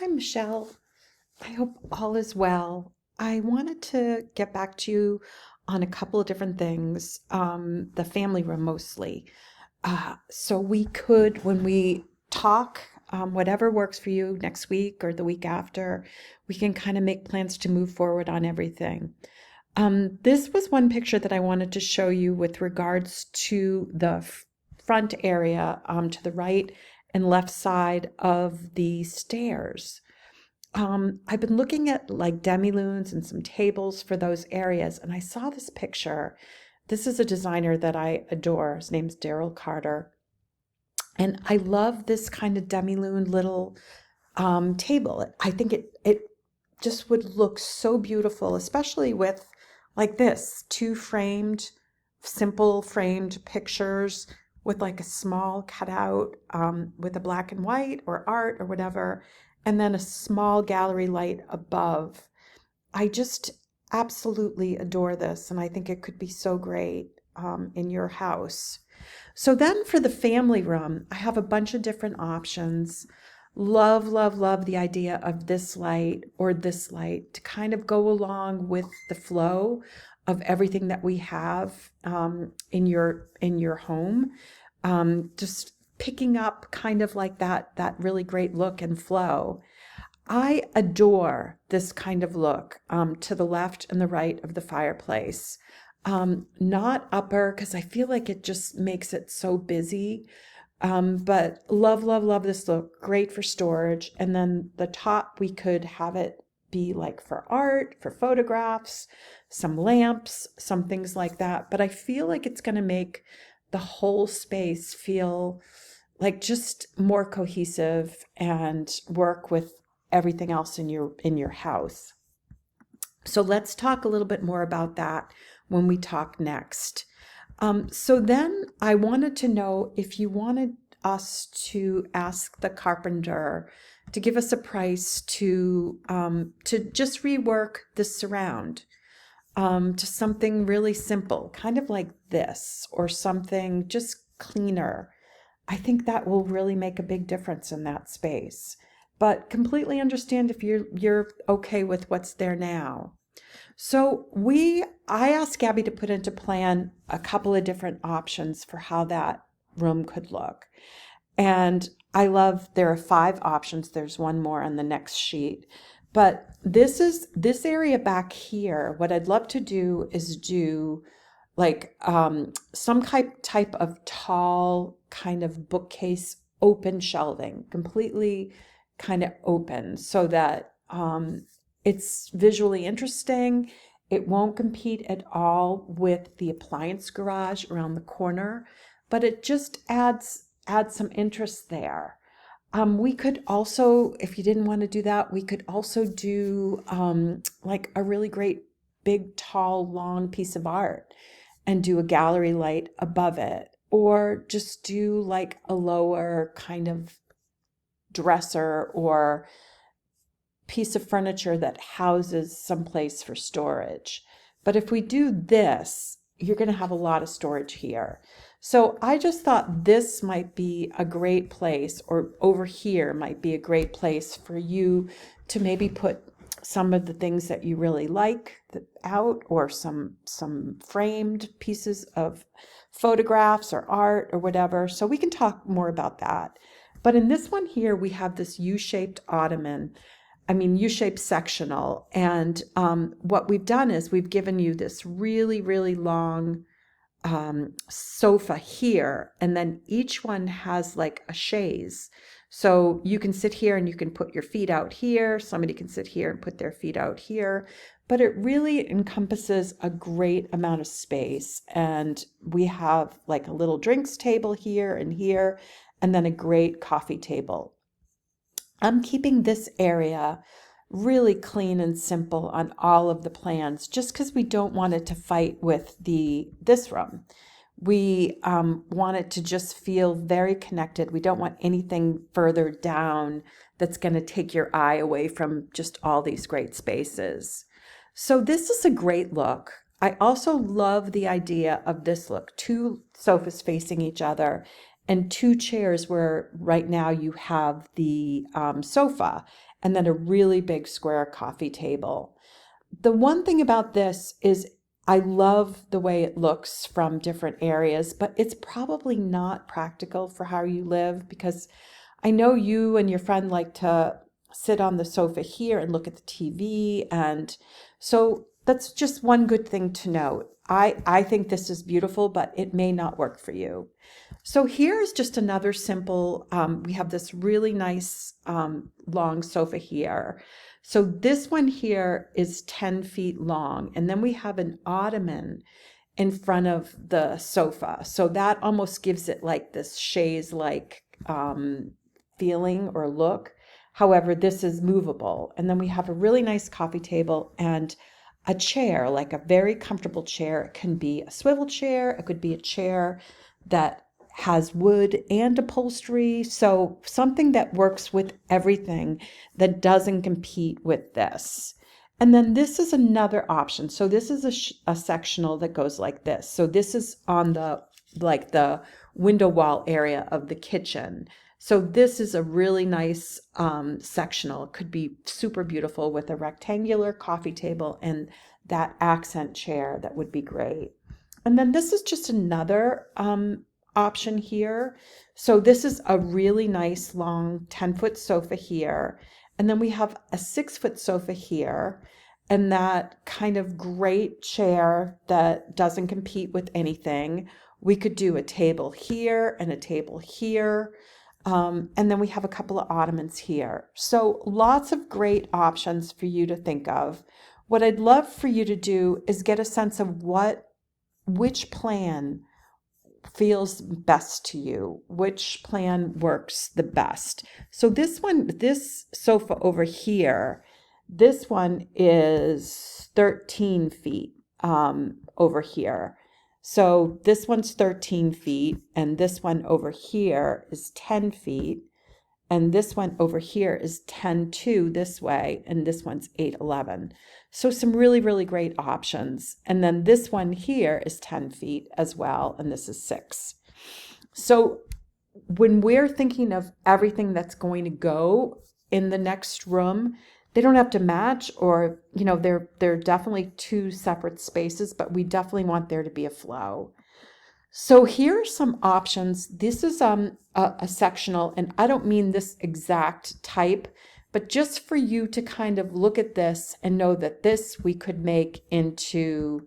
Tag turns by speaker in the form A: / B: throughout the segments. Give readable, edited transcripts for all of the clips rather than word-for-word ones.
A: Hi, Michelle. I hope all is well. I wanted to get back to you on a couple of different things, the family room mostly. So we could, when we talk, whatever works for you next week or the week after, we can kind of make plans to move forward on everything. This was one picture that I wanted to show you with regards to the front area, to the right and left side of the stairs. I've been looking at like demi-lunes and some tables for those areas, and I saw this picture. This is a designer that I adore. His name's Daryl Carter. And I love this kind of demi-lune little table. I think it just would look so beautiful, especially with like this, two framed, simple framed pictures with like a small cutout with a black and white or art or whatever, and then a small gallery light above. I just absolutely adore this, and I think it could be so great in your house. So then for the family room, I have a bunch of different options. Love, love, love the idea of this light or this light to kind of go along with the flow of everything that we have in your home. Just picking up kind of like that really great look and flow. I adore this kind of look to the left and the right of the fireplace. Not upper because I feel like it just makes it so busy. But love, love, love this look. Great for storage. And then the top, we could have it be like for art, for photographs, some lamps, some things like that. But I feel like it's going to make the whole space feel like just more cohesive and work with everything else in your house. So let's talk a little bit more about that when we talk next. So then I wanted to know if you wanted us to ask the carpenter to give us a price to just rework the surround to something really simple, kind of like this, or something just cleaner. I think that will really make a big difference in that space. But completely understand if you're okay with what's there now. So I asked Gabby to put into plan a couple of different options for how that room could look. And I love, there are 5 options. There's one more on the next sheet. But this area back here. What I'd love to do is do like some type of tall kind of bookcase open shelving, completely kind of open so that it's visually interesting. It won't compete at all with the appliance garage around the corner, but it just adds some interest there. We could also, if you didn't want to do that, we could also do like a really great big, tall, long piece of art and do a gallery light above it, or just do like a lower kind of dresser or piece of furniture that houses someplace for storage. But if we do this, you're going to have a lot of storage here. So I just thought this might be a great place, or over here might be a great place for you to maybe put some of the things that you really like out, or some framed pieces of photographs or art or whatever. So we can talk more about that. But in this one here, we have this U-shaped ottoman. I mean, U-shaped sectional. And what we've done is we've given you this really, really long sofa here, and then each one has like a chaise. So you can sit here and you can put your feet out here. Somebody can sit here and put their feet out here. But it really encompasses a great amount of space. And we have like a little drinks table here and here, and then a great coffee table. I'm keeping this area really clean and simple on all of the plans, just because we don't want it to fight with this room. We want it to just feel very connected. We don't want anything further down that's going to take your eye away from just all these great spaces. So this is a great look. I also love the idea of this look, 2 sofas facing each other and two chairs where right now you have the sofa, and then a really big square coffee table. The one thing about this is I love the way it looks from different areas, but it's probably not practical for how you live, because I know you and your friend like to sit on the sofa here and look at the TV. And so that's just one good thing to note. I think this is beautiful, but it may not work for you. So here's just another simple, we have this really nice long sofa here. So this one here is 10 feet long, and then we have an ottoman in front of the sofa. So that almost gives it like this chaise-like feeling or look. However, this is movable. And then we have a really nice coffee table and a chair, like a very comfortable chair. It can be a swivel chair. It could be a chair that has wood and upholstery. So something that works with everything, that doesn't compete with this. And then this is another option. So this is a sectional that goes like this. So this is on the window wall area of the kitchen. So this is a really nice sectional. It could be super beautiful with a rectangular coffee table and that accent chair. That would be great. And then this is just another option here. So this is a really nice long 10-foot sofa here. And then we have a 6-foot sofa here, and that kind of great chair that doesn't compete with anything. We could do a table here and a table here. And then we have a couple of ottomans here. So lots of great options for you to think of. What I'd love for you to do is get a sense of which plan feels best to you, which plan works the best. So this sofa over here, this one is 13 feet over here. So this one's 13 feet, and this one over here is 10 feet, and this one over here is 10-2 this way, and this one's 8-11. So some really, really great options. And then this one here is 10 feet as well, and this is 6. So when we're thinking of everything that's going to go in the next room, they don't have to match, or, they're definitely two separate spaces, but we definitely want there to be a flow. So here are some options. This is a sectional, and I don't mean this exact type, but just for you to kind of look at this and know that this we could make into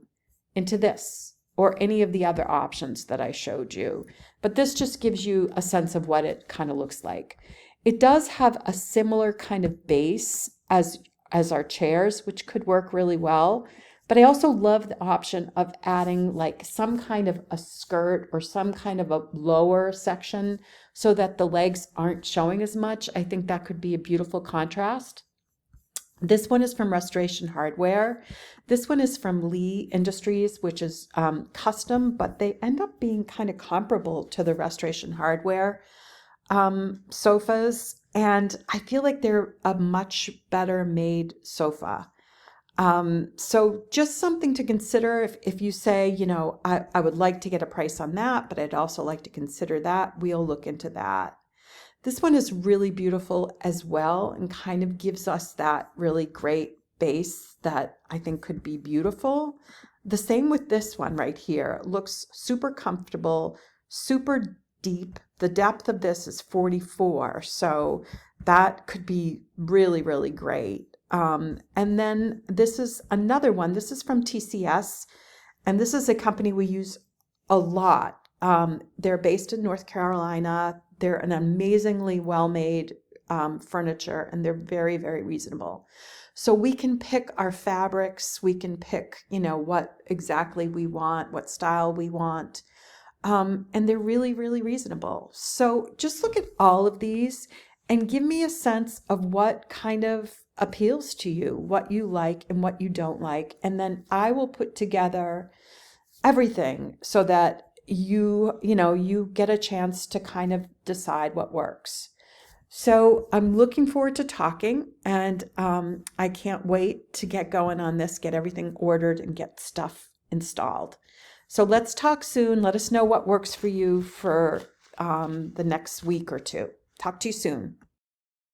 A: this, or any of the other options that I showed you. But this just gives you a sense of what it kind of looks like. It does have a similar kind of base as our chairs, which could work really well. But I also love the option of adding like some kind of a skirt or some kind of a lower section so that the legs aren't showing as much. I think that could be a beautiful contrast. This one is from Restoration Hardware. This one is from Lee Industries, which is custom, but they end up being kind of comparable to the Restoration Hardware sofas. And I feel like they're a much better made sofa. So just something to consider if you say, I would like to get a price on that, but I'd also like to consider that. We'll look into that. This one is really beautiful as well, and kind of gives us that really great base that I think could be beautiful. The same with this one right here. It looks super comfortable, super deep. The depth of this is 44, so that could be really, really great. And then this is another one. This is from TCS, and this is a company we use a lot. They're based in North Carolina. They're an amazingly well-made furniture, and they're very, very reasonable. So we can pick our fabrics. We can pick, what exactly we want, what style we want. And they're really, really reasonable. So just look at all of these and give me a sense of what kind of appeals to you, what you like and what you don't like. And then I will put together everything so that you get a chance to kind of decide what works. So I'm looking forward to talking, and I can't wait to get going on this, get everything ordered and get stuff installed. So let's talk soon. Let us know what works for you for the next week or two. Talk to you soon.